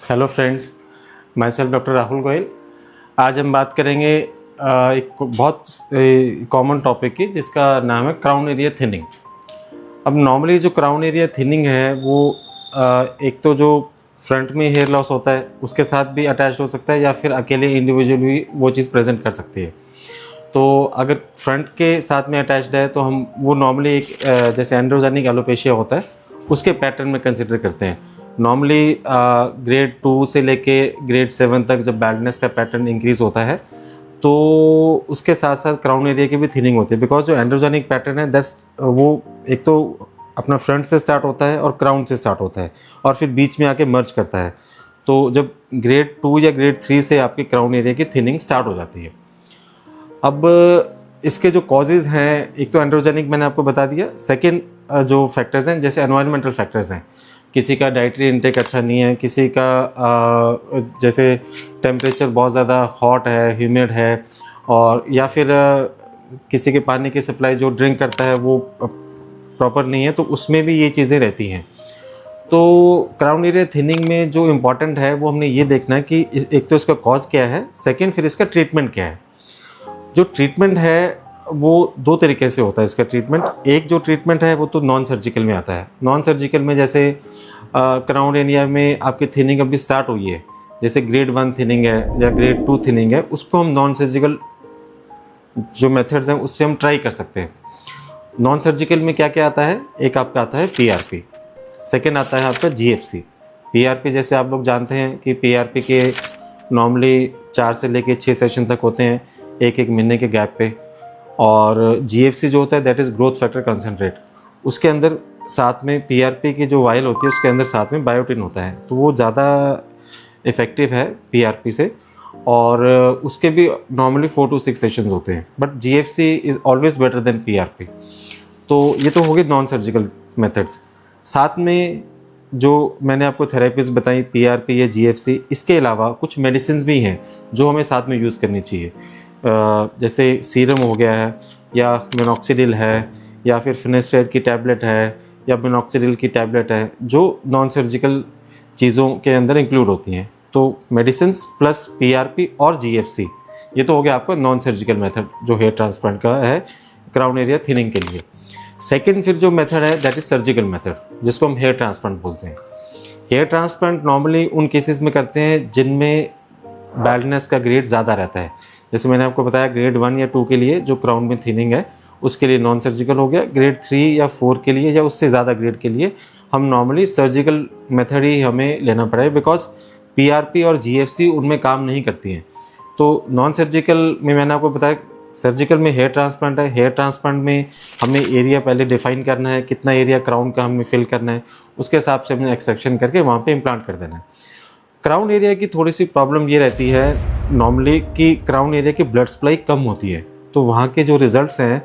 Hello friends, my self doctor Rahul Goyal. आज हम बात करेंगे एक बहुत कॉमन टॉपिक की, जिसका नाम है क्राउन एरिया थिनिंग। अब नॉर्मली जो क्राउन एरिया थिनिंग है वो एक तो जो फ्रंट में हेयर लॉस होता है उसके साथ भी अटैच हो सकता है, या फिर अकेले इंडिविजुअल भी वो चीज़ प्रेजेंट कर सकती है। तो अगर फ्रंट के साथ में अटैच्ड है तो हम वो नॉर्मली एक जैसे एंड्रोजेनिक एलोपेशिया होता है उसके पैटर्न में कंसिडर करते हैं। नॉर्मली ग्रेड 2 से लेके ग्रेड 7 तक जब बैल्डनेस का पैटर्न इंक्रीज होता है तो उसके साथ साथ क्राउन एरिया की भी थिनिंग होती है, बिकॉज जो एंड्रोजेनिक पैटर्न है दैट्स वो एक तो अपना फ्रंट से स्टार्ट होता है और क्राउन से स्टार्ट होता है और फिर बीच में आके मर्ज करता है। तो जब ग्रेड 2 या ग्रेड 3 से आपकी क्राउन एरिया की थिनिंग स्टार्ट हो जाती है। अब इसके जो कॉजेज़ हैं, एक तो एंड्रोजेनिक मैंने आपको बता दिया। सेकेंड जो फैक्टर्स हैं जैसे एनवायरमेंटल फैक्टर्स हैं, किसी का डाइटरी इंटेक अच्छा नहीं है, किसी का जैसे टेम्परेचर बहुत ज़्यादा हॉट है, ह्यूमिड है, और या फिर किसी के पानी की सप्लाई जो ड्रिंक करता है वो प्रॉपर नहीं है, तो उसमें भी ये चीज़ें रहती हैं। तो क्राउन एरिया थिनिंग में जो इम्पॉर्टेंट है वो हमने ये देखना है कि एक तो इसका कॉज क्या है, सेकेंड फिर इसका ट्रीटमेंट क्या है। जो ट्रीटमेंट है वो दो तरीके से होता है इसका ट्रीटमेंट। एक जो ट्रीटमेंट है वो तो नॉन सर्जिकल में आता है। नॉन सर्जिकल में जैसे क्राउन एरिया में आपकी थिनिंग अभी स्टार्ट हुई है, जैसे ग्रेड 1 थिनिंग है या ग्रेड 2 थिनिंग है, उसको हम नॉन सर्जिकल जो मेथड्स हैं उससे हम ट्राई कर सकते हैं। नॉन सर्जिकल में क्या क्या आता है, एक आपका आता है PRP, सेकेंड आता है आपका GFC। PRP जैसे आप लोग जानते हैं कि PRP के नॉर्मली 4 से लेके 6 सेशन तक होते हैं एक महीने के गैप पे, और GFC जो होता है that is growth factor concentrate. उसके अंदर साथ में PRP की जो वायल होती है उसके अंदर साथ में बायोटिन होता है, तो वो ज़्यादा इफ़ेक्टिव है PRP से, और उसके भी नॉर्मली 4 to 6 सेशंस होते हैं, but GFC is always better than PRP। तो ये तो हो गए नॉन सर्जिकल मेथड्स। साथ में जो मैंने आपको थेरेपीज बताई PRP या GFC, इसके अलावा कुछ मेडिसिन भी हैं जो हमें साथ में यूज़ करनी चाहिए। जैसे सीरम हो गया है, या मिनॉक्सिडिल है, या फिर फिनेस्ट्रेट की टैबलेट है, या मिनॉक्सिडिल की टैबलेट है, जो नॉन सर्जिकल चीज़ों के अंदर इंक्लूड होती हैं। तो मेडिसिन प्लस PRP और GFC, ये तो हो गया आपका नॉन सर्जिकल मेथड जो हेयर ट्रांसप्लांट का है क्राउन एरिया थिनिंग के लिए। सेकेंड फिर जो मेथड है दैट इज सर्जिकल मेथड, जिसको हम हेयर ट्रांसप्लांट बोलते हैं। हेयर ट्रांसप्लांट नॉर्मली उन केसेस में करते हैं जिनमें बैल्डनेस का ग्रेड ज़्यादा रहता है। जैसे मैंने आपको बताया ग्रेड 1 या 2 के लिए जो क्राउन में थिनिंग है उसके लिए नॉन सर्जिकल हो गया। ग्रेड 3 या 4 के लिए या उससे ज़्यादा ग्रेड के लिए हम नॉर्मली सर्जिकल मेथड ही हमें लेना पड़ेगा, बिकॉज PRP और GFC उनमें काम नहीं करती हैं। तो नॉन सर्जिकल में मैंने आपको बताया, सर्जिकल में हेयर ट्रांसप्लांट है। हेयर ट्रांसप्लांट में हमें एरिया पहले डिफाइन करना है, कितना एरिया क्राउन का हमें फिल करना है, उसके हिसाब से हमने एक्सट्रैक्शन करके वहाँ पे इम्प्लांट कर देना है। क्राउन एरिया की थोड़ी सी प्रॉब्लम ये रहती है नॉर्मली कि क्राउन एरिया की ब्लड सप्लाई कम होती है, तो वहाँ के जो रिजल्ट्स हैं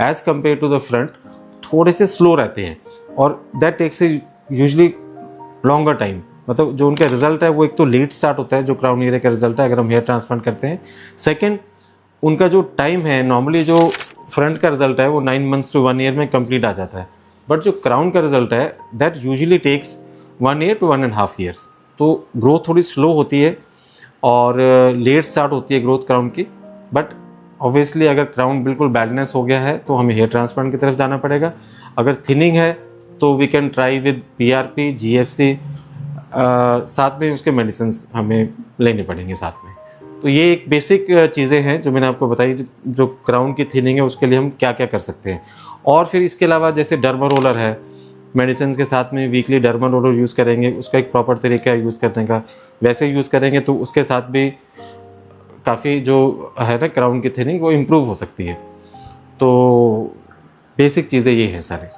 as compare to the front थोड़े से स्लो रहते हैं, और that takes a usually longer time. मतलब जो उनका रिजल्ट है वो एक तो लेट स्टार्ट होता है जो क्राउन एरिया का रिजल्ट है अगर हम हेयर ट्रांसप्लांट करते हैं। सेकेंड, उनका जो टाइम है, नॉर्मली जो फ्रंट का रिजल्ट है वो 9 months to 1 year में कंप्लीट आ जाता है, बट जो क्राउन का रिजल्ट है that usually takes 1 year to 1.5 years। तो ग्रोथ थोड़ी स्लो होती है और लेट स्टार्ट होती है ग्रोथ क्राउन की। बट ऑब्वियसली अगर क्राउन बिल्कुल बैल्डनेस हो गया है तो हमें हेयर ट्रांसप्लांट की तरफ जाना पड़ेगा। अगर थिनिंग है तो we can try with PRP GFC, साथ में उसके मेडिसिन हमें लेने पड़ेंगे साथ में। तो ये एक बेसिक चीज़ें हैं जो मैंने आपको बताई, जो क्राउन की थिनिंग है उसके लिए हम क्या क्या कर सकते हैं। और फिर इसके अलावा जैसे डर्मा रोलर है, मेडिसिन के साथ में वीकली डर्मा रोलर यूज़ करेंगे, उसका एक प्रॉपर तरीका है यूज़ करने का, वैसे यूज़ करेंगे तो उसके साथ भी काफ़ी जो है ना क्राउन की थिनिंग वो इम्प्रूव हो सकती है। तो बेसिक चीज़ें ये हैं सारे।